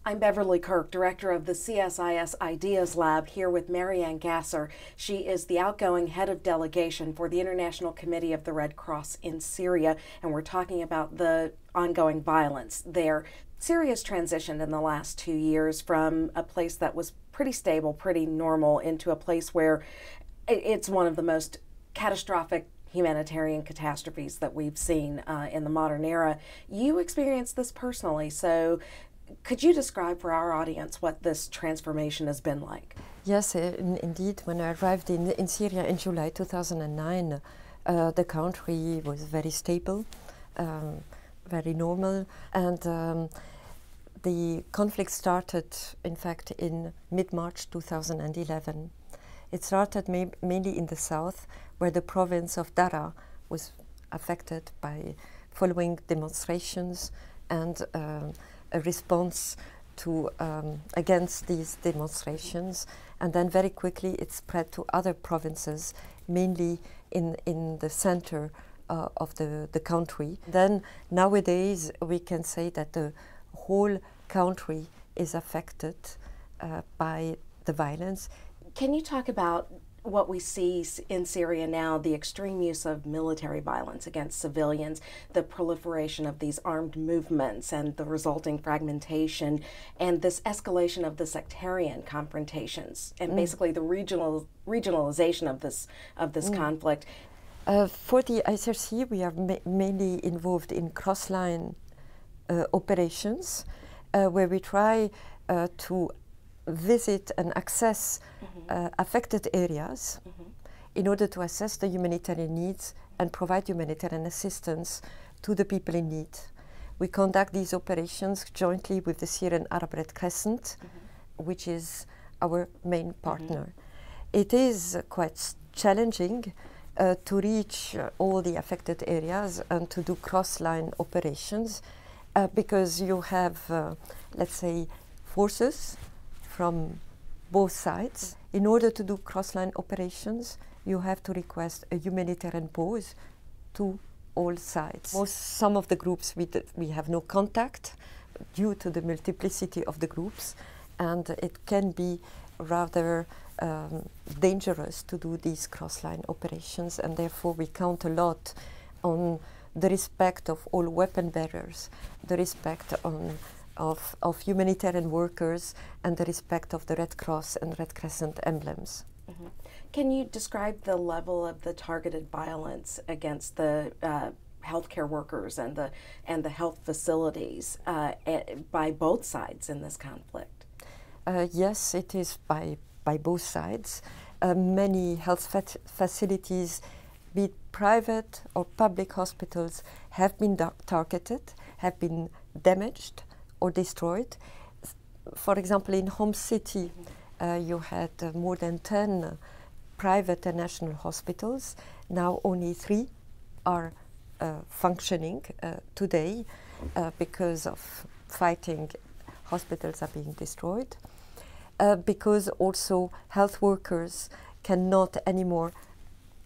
I'm Beverly Kirk, Director of the CSIS Ideas Lab, here with Marianne Gasser. She is the Outgoing Head of Delegation for the International Committee of the Red Cross in Syria, and we're talking about the ongoing violence there. Syria's transitioned in the last 2 years from a place that was pretty stable, pretty normal, into a place where it's one of the most catastrophic humanitarian catastrophes that we've seen in the modern era. You experienced this personally, so could you describe for our audience what this transformation has been like? Yes, indeed. When I arrived in Syria in July 2009, the country was very stable, very normal, and the conflict started, in fact, in mid-March 2011. It started mainly in the south, where the province of Dara was affected by following demonstrations and a response to against these demonstrations, and then very quickly it spread to other provinces, mainly in the center of the country. Then nowadays we can say that the whole country is affected by the violence. Can you talk about what we see in Syria now, the extreme use of military violence against civilians, the proliferation of these armed movements and the resulting fragmentation, and this escalation of the sectarian confrontations, and basically the regionalization of this conflict? For the ICRC, we are mainly involved in cross-line operations, where we try to visit and access affected areas in order to assess the humanitarian needs and provide humanitarian assistance to the people in need. We conduct these operations jointly with the Syrian Arab Red Crescent, which is our main partner. It is quite challenging to reach all the affected areas and to do cross-line operations because you have, let's say, forces from both sides. In order to do cross-line operations, you have to request a humanitarian pause to all sides. Some of the groups we have no contact due to the multiplicity of the groups, and it can be rather dangerous to do these cross-line operations, and therefore we count a lot on the respect of all weapon bearers, the respect of humanitarian workers, and the respect of the Red Cross and Red Crescent emblems. Can you describe the level of the targeted violence against the healthcare workers and the health facilities by both sides in this conflict? Yes, it is by both sides. Many health facilities, be it private or public hospitals, have been targeted, have been damaged or destroyed. For example, in Home City, you had more than 10 private and national hospitals. Now only 3 are functioning today because of fighting. Hospitals are being destroyed because also health workers cannot anymore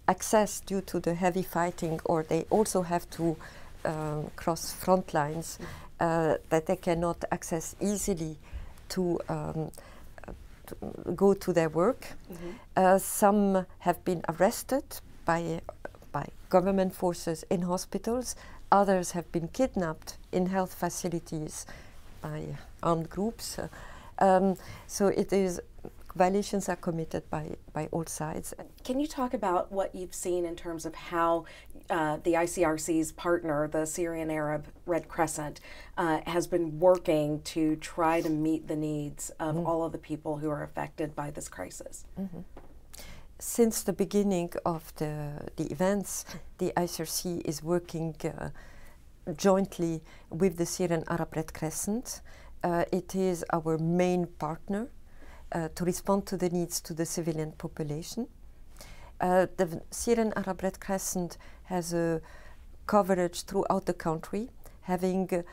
access due to the heavy fighting, or they also have to cross front lines that they cannot access easily to go to their work. Some have been arrested by government forces in hospitals. Others have been kidnapped in health facilities by armed groups. So it is, violations are committed by all sides. Can you talk about what you've seen in terms of how the ICRC's partner, the Syrian Arab Red Crescent, has been working to try to meet the needs of all of the people who are affected by this crisis? Since the beginning of the events, the ICRC is working jointly with the Syrian Arab Red Crescent. It is our main partner to respond to the needs to the civilian population. The Syrian Arab Red Crescent has a coverage throughout the country, having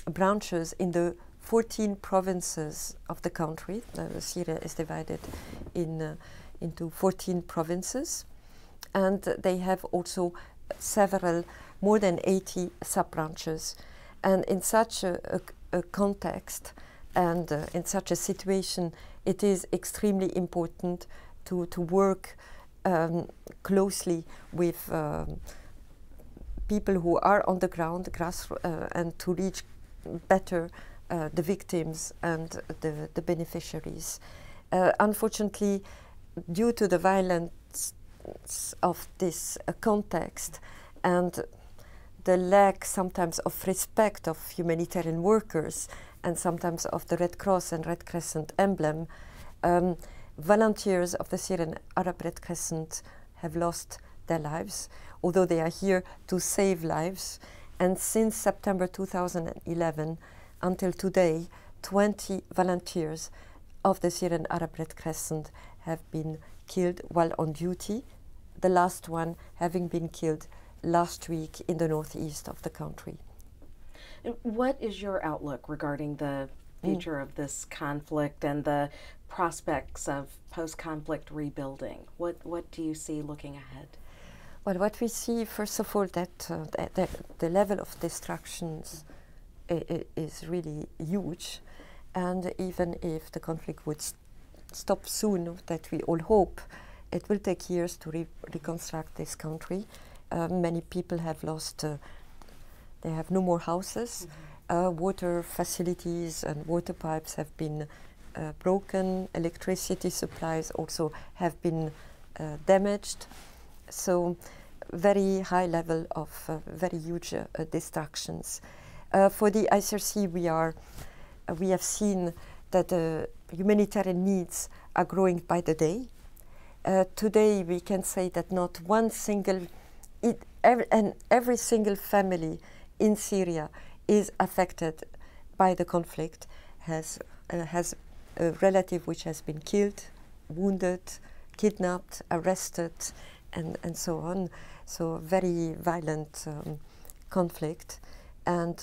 branches in the 14 provinces of the country. Syria is divided into 14 provinces, and they have also more than 80 sub-branches. And in such a a context and in such a situation, it is extremely important to work closely with people who are on the ground, and to reach better the victims and the beneficiaries. Unfortunately, due to the violence of this context and the lack sometimes of respect of humanitarian workers and sometimes of the Red Cross and Red Crescent emblem, volunteers of the Syrian Arab Red Crescent have lost their lives, although they are here to save lives. And since September 2011 until today, 20 volunteers of the Syrian Arab Red Crescent have been killed while on duty, the last one having been killed last week in the northeast of the country. What is your outlook regarding the future of this conflict and the prospects of post-conflict rebuilding? What do you see looking ahead? Well, what we see, first of all, that the level of destructions is really huge, and even if the conflict would stop soon, that we all hope, it will take years to reconstruct this country. Many people have lost, they have no more houses, water facilities and water pipes have been broken, electricity supplies also have been damaged. So very high level of very huge destructions. For the ICRC, we have seen that the humanitarian needs are growing by the day. Today we can say that not one single, every single family in Syria is affected by the conflict, has a relative which has been killed, wounded, kidnapped, arrested, and so on. So very violent conflict. And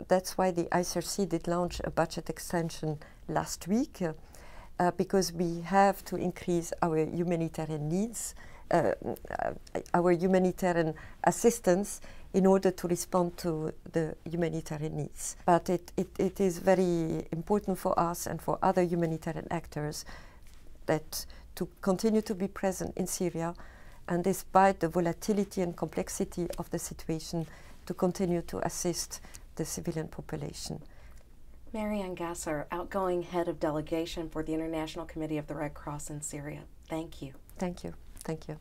that's why the ICRC did launch a budget extension last week, because we have to increase our humanitarian needs, our humanitarian assistance in order to respond to the humanitarian needs. But it is very important for us and for other humanitarian actors that to continue to be present in Syria, and despite the volatility and complexity of the situation, to continue to assist the civilian population. Marianne Gasser, Outgoing Head of Delegation for the International Committee of the Red Cross in Syria. Thank you. Thank you. Thank you.